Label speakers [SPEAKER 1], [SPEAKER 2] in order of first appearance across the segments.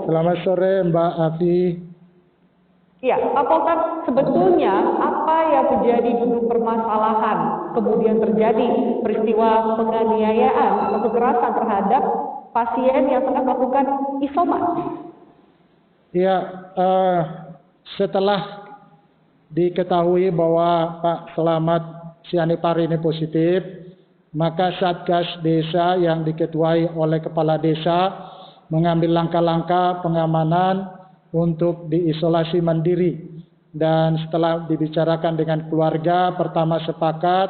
[SPEAKER 1] Selamat sore Mbak Afi.
[SPEAKER 2] Ya, Pak Poltar, sebetulnya apa yang menjadi duduk permasalahan kemudian terjadi peristiwa penganiayaan atau kekerasan terhadap pasien yang sedang melakukan isoman?
[SPEAKER 1] Ya, setelah diketahui bahwa Pak Selamat Sianipar ini positif, maka Satgas Desa yang diketuai oleh Kepala Desa mengambil langkah-langkah pengamanan untuk diisolasi mandiri. Dan setelah dibicarakan dengan keluarga, pertama sepakat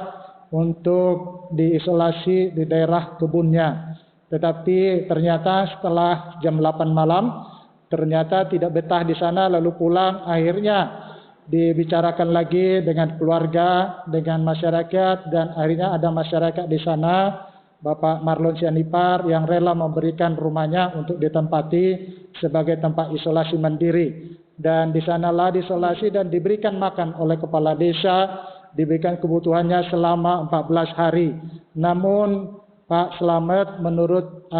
[SPEAKER 1] untuk diisolasi di daerah kebunnya. Tetapi ternyata setelah jam 8 malam, ternyata tidak betah di sana lalu pulang. Akhirnya dibicarakan lagi dengan keluarga, dengan masyarakat, dan akhirnya ada masyarakat di sana, Bapak Marlon Sianipar, yang rela memberikan rumahnya untuk ditempati sebagai tempat isolasi mandiri. Dan di sanalah diisolasi dan diberikan makan oleh Kepala Desa, diberikan kebutuhannya selama 14 hari. Namun Pak Selamat menurut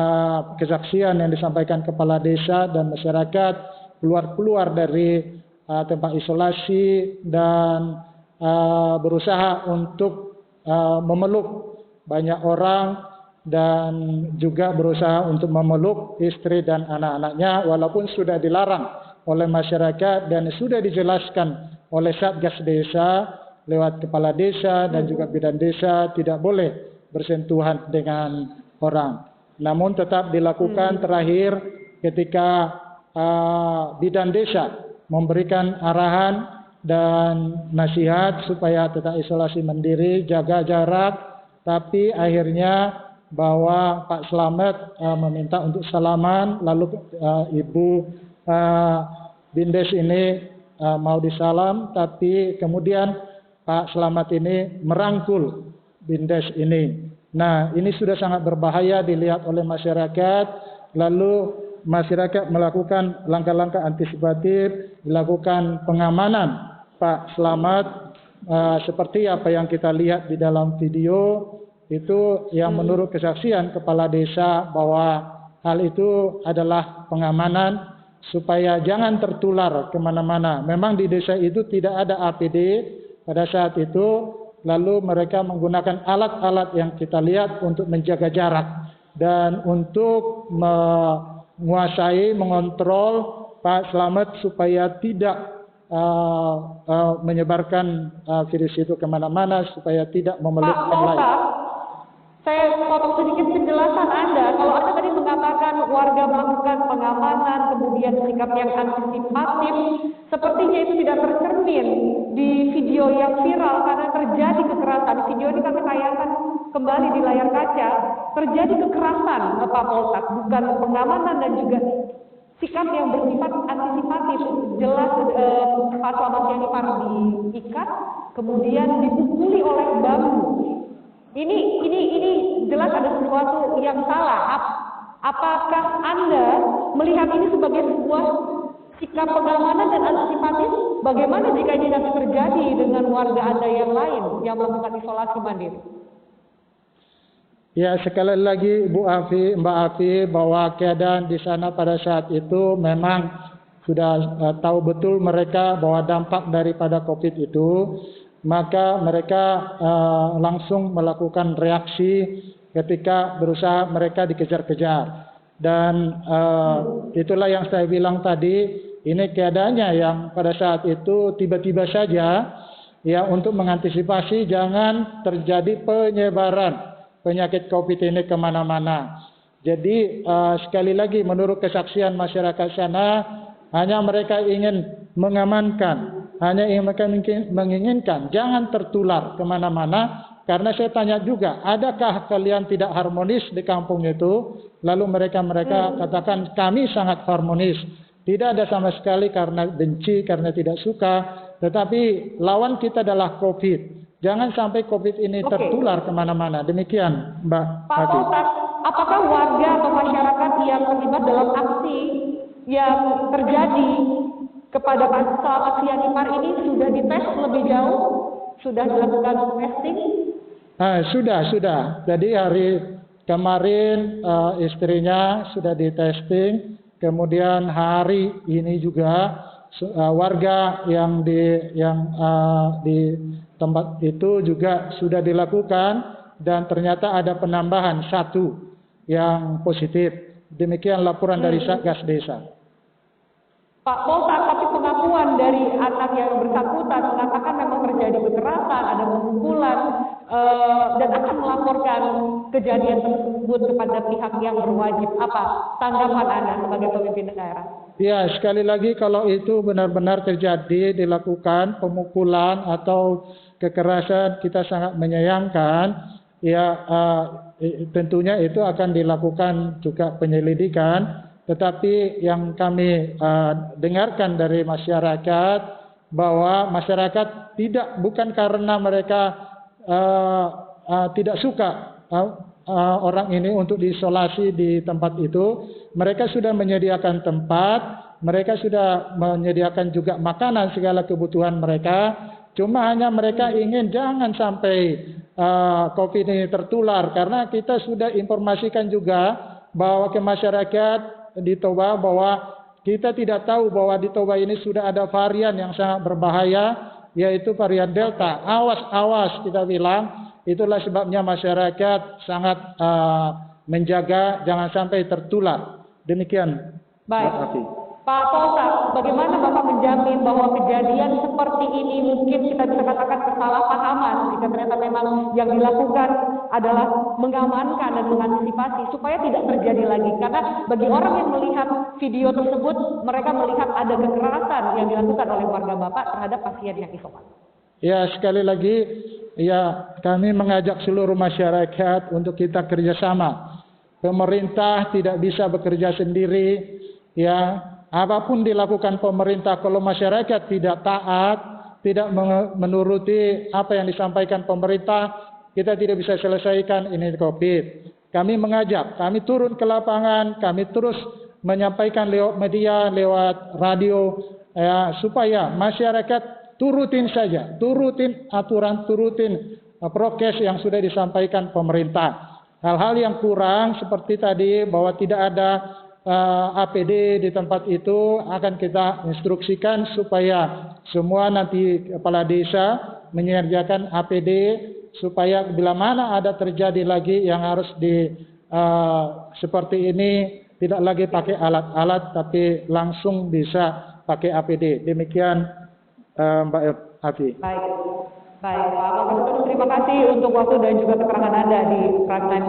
[SPEAKER 1] kesaksian yang disampaikan Kepala Desa dan masyarakat keluar dari tempat isolasi dan berusaha untuk memeluk banyak orang dan juga berusaha untuk memeluk istri dan anak-anaknya walaupun sudah dilarang oleh masyarakat dan sudah dijelaskan oleh Satgas Desa lewat Kepala Desa dan juga Bidan Desa tidak boleh bersentuhan dengan orang. Namun tetap dilakukan terakhir ketika Bidan Desa memberikan arahan dan nasihat supaya tetap isolasi mandiri, jaga jarak, tapi akhirnya bahwa Pak Selamat meminta untuk salaman, lalu Ibu Bindes ini mau disalam, tapi kemudian Pak Selamat ini merangkul Bindes ini. Nah, ini sudah sangat berbahaya dilihat oleh masyarakat, lalu masyarakat melakukan langkah-langkah antisipatif, dilakukan pengamanan Pak Selamat seperti apa yang kita lihat di dalam video itu yang menurut kesaksian Kepala Desa bahwa hal itu adalah pengamanan supaya jangan tertular kemana-mana. Memang di desa itu tidak ada APD pada saat itu, lalu mereka menggunakan alat-alat yang kita lihat untuk menjaga jarak dan untuk menguasai, mengontrol Pak Selamat supaya tidak menyebarkan virus itu kemana-mana, supaya tidak memeluk yang lain.
[SPEAKER 2] Saya potong sedikit penjelasan Anda. Kalau Anda tadi mengatakan warga melakukan pengamanan, kemudian sikap yang antisipatif, sepertinya itu tidak tercermin di video yang viral karena terjadi kekerasan. Video ini kami tayangkan kembali di layar kaca. Terjadi kekerasan, Pak Polsat, bukan pengamanan dan juga sikap yang bersifat antisipatif. Jelas Pak Selamat Sianipar diikat, kemudian dipukuli oleh bambu. Ini jelas ada sesuatu yang salah. Apakah Anda melihat ini sebagai sebuah sikap pengamanan dan antisipatif? Bagaimana jika ini nanti terjadi dengan warga Anda yang lain yang melakukan isolasi mandiri?
[SPEAKER 1] Ya, sekali lagi Mbak Afi, bahwa keadaan di sana pada saat itu memang sudah tahu betul mereka bahwa dampak daripada COVID itu, maka mereka langsung melakukan reaksi ketika berusaha mereka dikejar-kejar. Dan itulah yang saya bilang tadi, ini keadaannya yang pada saat itu tiba-tiba saja, ya, untuk mengantisipasi jangan terjadi penyebaran penyakit COVID ini kemana-mana. Jadi sekali lagi menurut kesaksian masyarakat sana, hanya mereka ingin mengamankan, hanya mereka menginginkan jangan tertular kemana-mana. Karena saya tanya juga, adakah kalian tidak harmonis di kampung itu? Lalu mereka katakan kami sangat harmonis. Tidak ada sama sekali karena benci, karena tidak suka. Tetapi lawan kita adalah COVID. Jangan sampai COVID ini tertular kemana-mana. Demikian, Mbak
[SPEAKER 2] Pak Polsat, apakah warga atau masyarakat yang terlibat dalam aksi yang terjadi kepada Pak Selamat Sianipar ini sudah dites lebih jauh? Sudah dilakukan testing?
[SPEAKER 1] Sudah. Jadi hari kemarin istrinya sudah di testing Kemudian hari ini juga warga yang di tempat itu juga sudah dilakukan dan ternyata ada penambahan 1 yang positif. Demikian laporan dari Satgas Desa.
[SPEAKER 2] Pak Poltar, tapi pengakuan dari anak yang bersangkutan mengatakan memang terjadi kekerasan, ada pemukulan, dan akan melaporkan kejadian tersebut kepada pihak yang berwajib. Apa tanggapan Anda sebagai pemimpin daerah?
[SPEAKER 1] Ya, sekali lagi kalau itu benar-benar terjadi, dilakukan pemukulan atau kekerasan, kita sangat menyayangkan. Ya, tentunya itu akan dilakukan juga penyelidikan. Tetapi yang kami dengarkan dari masyarakat bahwa masyarakat bukan karena mereka tidak suka orang ini untuk diisolasi di tempat itu, mereka sudah menyediakan tempat, mereka sudah menyediakan juga makanan segala kebutuhan mereka. Cuma hanya mereka ingin jangan sampai COVID ini tertular, karena kita sudah informasikan juga bahwa ke masyarakat di Toba bahwa kita tidak tahu bahwa di Toba ini sudah ada varian yang sangat berbahaya, yaitu varian Delta. Awas kita bilang. Itulah sebabnya masyarakat sangat menjaga jangan sampai tertular. Demikian.
[SPEAKER 2] Baik. Pak Poltar, bagaimana Bapak menjamin bahwa kejadian seperti ini mungkin kita bisa katakan kesalahpahaman jika ternyata memang yang dilakukan adalah mengamankan dan mengantisipasi supaya tidak terjadi lagi? Karena bagi orang yang melihat video tersebut, mereka melihat ada kekerasan yang dilakukan oleh warga Bapak terhadap pasien yang isoman.
[SPEAKER 1] Ya, sekali lagi, ya kami mengajak seluruh masyarakat untuk kita kerjasama. Pemerintah tidak bisa bekerja sendiri. Ya, apapun dilakukan pemerintah, kalau masyarakat tidak taat, tidak menuruti apa yang disampaikan pemerintah, kita tidak bisa selesaikan ini COVID. Kami mengajak, kami turun ke lapangan, kami terus menyampaikan lewat media, lewat radio, ya, supaya masyarakat turutin saja, turutin aturan, turutin prokes yang sudah disampaikan pemerintah. Hal-hal yang kurang seperti tadi bahwa tidak ada APD di tempat itu akan kita instruksikan supaya semua nanti kepala desa menyediakan APD supaya bila mana ada terjadi lagi yang harus seperti ini tidak lagi pakai alat-alat tapi langsung bisa pakai APD. Demikian Mbak Afi.
[SPEAKER 2] Baik Pak Kapolres, terima kasih untuk waktu dan juga keterangan Anda di Prime Time.